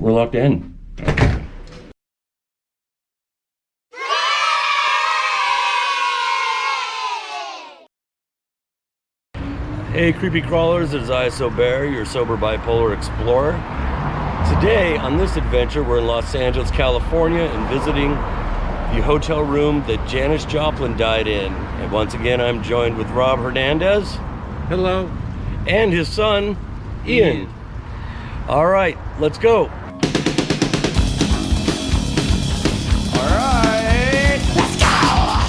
we're locked in. Hey creepy crawlers, it is I, Bear, your sober bipolar explorer. Today on this adventure we're in Los Angeles, California and visiting the hotel room that Janis Joplin died in. And once again I'm joined with Rob Hernandez. Hello. And his son, Ian. All right, let's go. All right, let's go.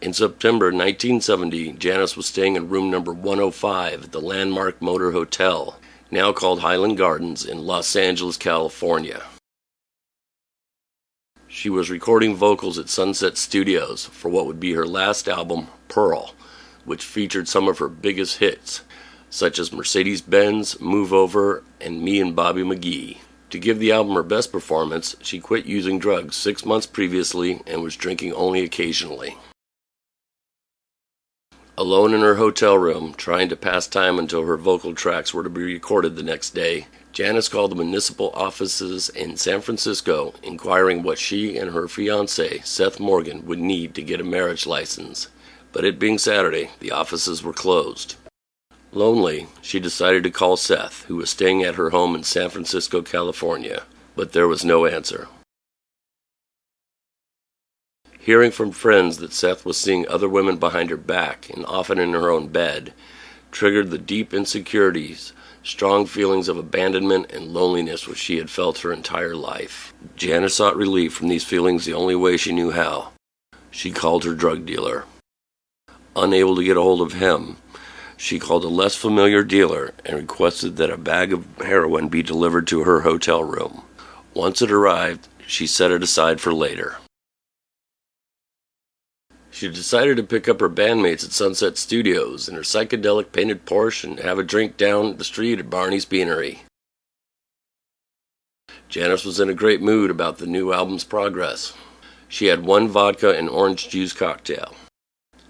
In September 1970, Janis was staying in room number 105 at the Landmark Motor Hotel, now called Highland Gardens in Los Angeles, California. She was recording vocals at Sunset Studios for what would be her last album, Pearl, which featured some of her biggest hits, such as Mercedes-Benz, Move Over, and Me and Bobby McGee. To give the album her best performance, she quit using drugs 6 months previously and was drinking only occasionally. Alone in her hotel room, trying to pass time until her vocal tracks were to be recorded the next day, Janis called the municipal offices in San Francisco, inquiring what she and her fiancé, Seth Morgan, would need to get a marriage license. But it being Saturday, the offices were closed. Lonely, she decided to call Seth, who was staying at her home in San Francisco, California, but there was no answer. Hearing from friends that Seth was seeing other women behind her back and often in her own bed triggered the deep insecurities, strong feelings of abandonment and loneliness which she had felt her entire life. Janis sought relief from these feelings the only way she knew how. She called her drug dealer. Unable to get a hold of him, she called a less familiar dealer and requested that a bag of heroin be delivered to her hotel room. Once it arrived, she set it aside for later. She decided to pick up her bandmates at Sunset Studios in her psychedelic painted Porsche and have a drink down the street at Barney's Beanery. Janis was in a great mood about the new album's progress. She had one vodka and orange juice cocktail.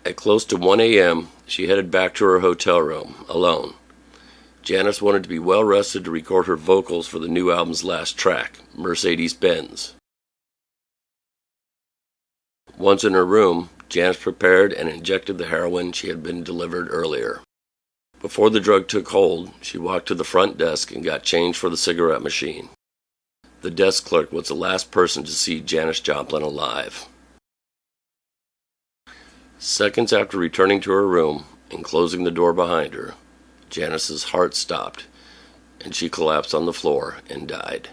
At close to 1 a.m., she headed back to her hotel room, alone. Janis wanted to be well rested to record her vocals for the new album's last track, Mercedes-Benz. Once in her room, Janis prepared and injected the heroin she had been delivered earlier. Before the drug took hold, she walked to the front desk and got change for the cigarette machine. The desk clerk was the last person to see Janis Joplin alive. Seconds after returning to her room and closing the door behind her, Janis's heart stopped, and she collapsed on the floor and died.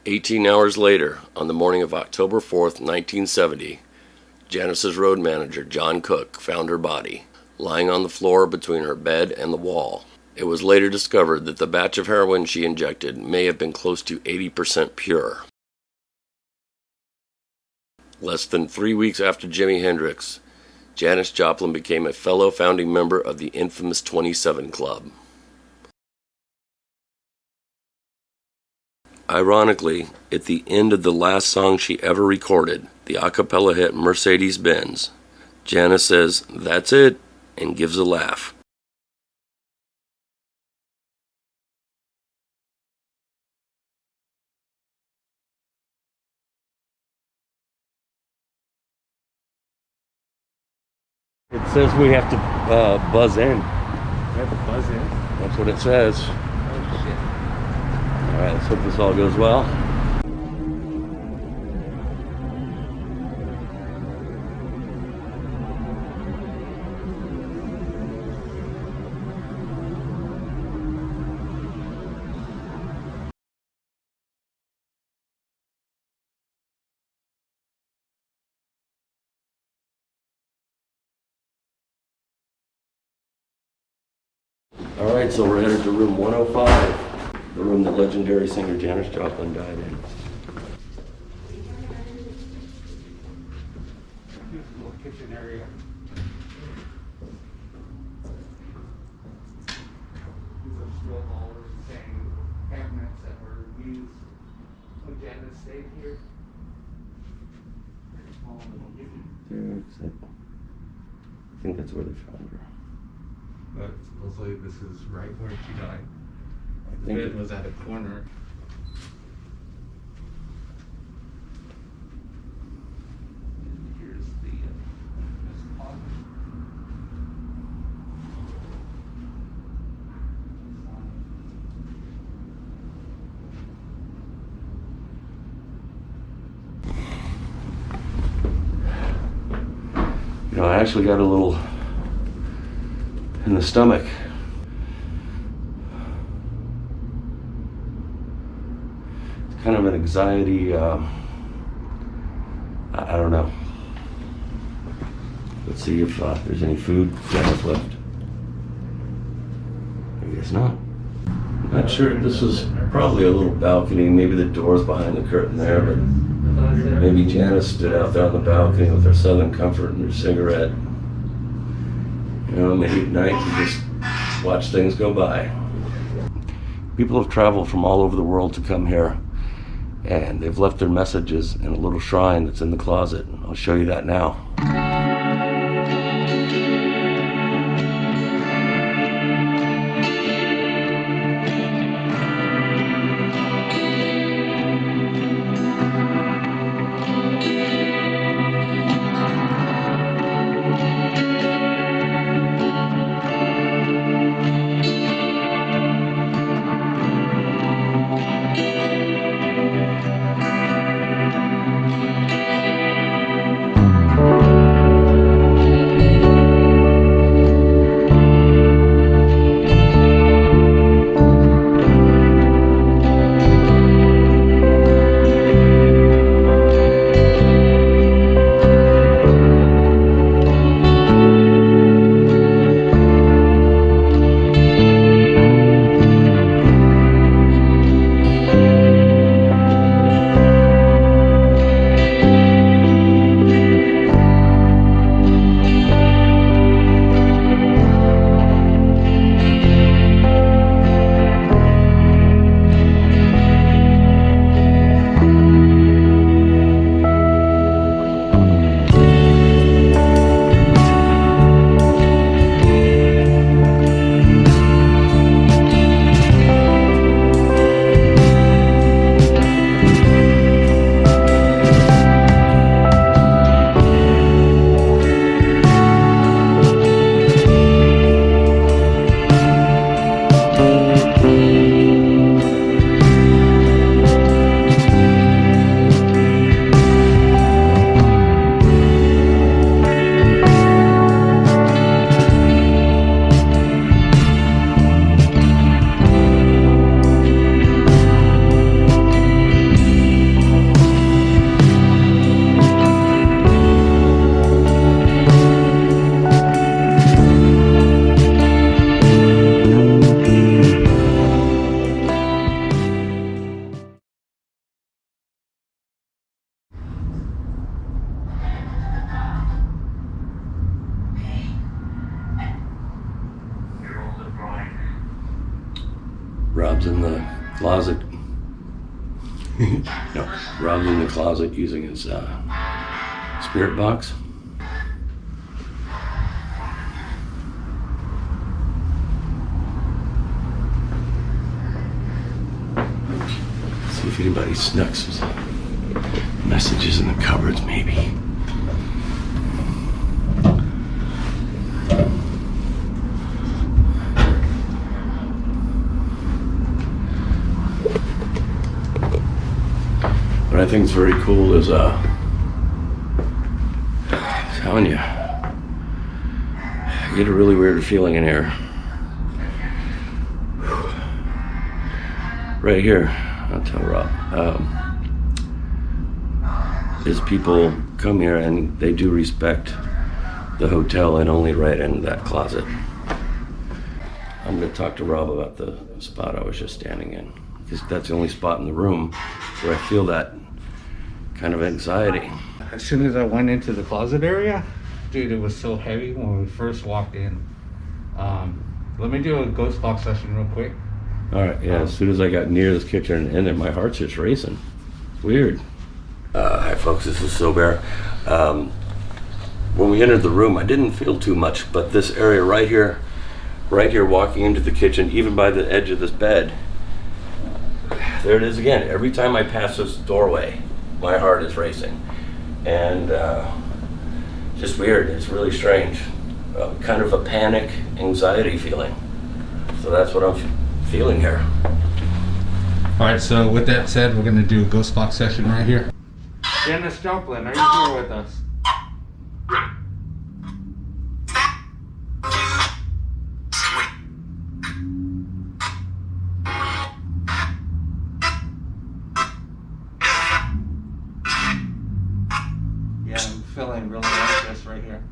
18 hours later, on the morning of October 4th, 1970, Janis's road manager, John Cook, found her body, lying on the floor between her bed and the wall. It was later discovered that the batch of heroin she injected may have been close to 80% pure. Less than 3 weeks after Jimi Hendrix, Janis Joplin became a fellow founding member of the infamous 27 Club. Ironically, at the end of the last song she ever recorded, the a cappella hit Mercedes-Benz, Janis says, "That's it," and gives a laugh. It says we have to buzz in. We have to buzz in. That's what it says. Oh shit. Alright, let's hope this all goes well. Alright, so we're headed to room 105, the room that legendary singer Janis Joplin died in. Beautiful kitchen area. These are still all the same cabinets that were used when Janis stayed here. Small little kitchen. I think that's where they found her. But supposedly this is right where she died. I The think bed was at a corner. And here's the this closet. You know, I actually got a little in the stomach. It's kind of an anxiety, I don't know. Let's see if there's any food Janis left. I guess not. Not sure. This is probably a little balcony. Maybe the door's behind the curtain there, but maybe Janis stood out there on the balcony with her Southern Comfort and her cigarette. You know, maybe at night you just watch things go by. People have traveled from all over the world to come here, and they've left their messages in a little shrine that's in the closet. I'll show you that now. Rob's in the closet. No, Rob's in the closet using his spirit box. See if anybody snuck some messages in the cupboards, maybe. What I think is very cool is, I'm telling you, I get a really weird feeling in here. Right here, I'll tell Rob, is people come here and they do respect the hotel and only right in that closet. I'm gonna talk to Rob about the spot I was just standing in, because that's the only spot in the room where I feel that kind of anxiety. As soon as I went into the closet area, dude, it was so heavy when we first walked in. Let me do a ghost box session real quick. All right, yeah, as soon as I got near this kitchen and in there, my heart's just racing. It's weird. Hi folks, this is So Bear. when we entered the room, I didn't feel too much, but this area right here walking into the kitchen, even by the edge of this bed, there it is again. Every time I pass this doorway, my heart is racing. And just weird, it's really strange. Kind of a panic, anxiety feeling. So that's what I'm feeling here. All right, so with that said, we're gonna do a ghost box session right here. Janis Joplin, are you here with us? Yeah, I'm feeling really anxious right here.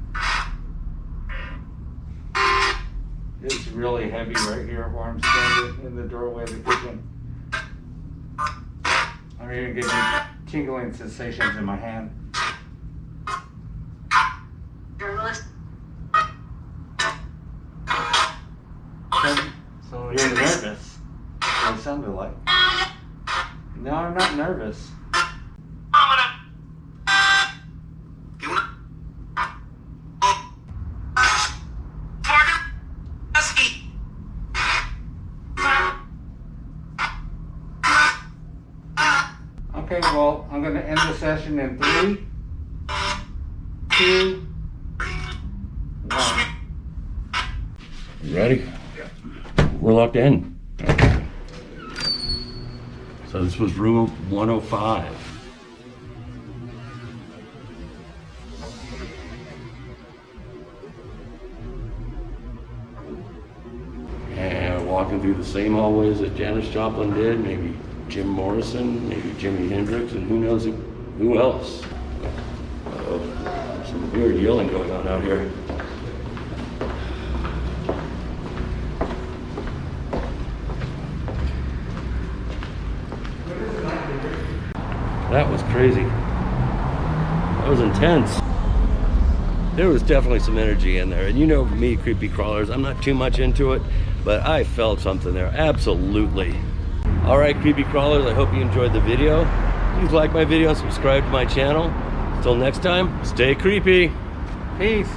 It's really heavy right here where I'm standing in the doorway of the kitchen. I'm even getting tingling sensations in my hand. Journalist. So you're nervous. What it sounded like. No, I'm not nervous. Okay, well, I'm going to end the session in 3, 2, 1. You ready? We're locked in. So this was room 105. And we're walking through the same hallways that Janis Joplin did, maybe Jim Morrison, maybe Jimi Hendrix, and who knows who else. Some weird yelling going on out here. That was crazy. That was intense. There was definitely some energy in there. And you know me, creepy crawlers, I'm not too much into it, but I felt something there, absolutely. All right, creepy crawlers, I hope you enjoyed the video. Please like my video and subscribe to my channel. Until next time, stay creepy. Peace.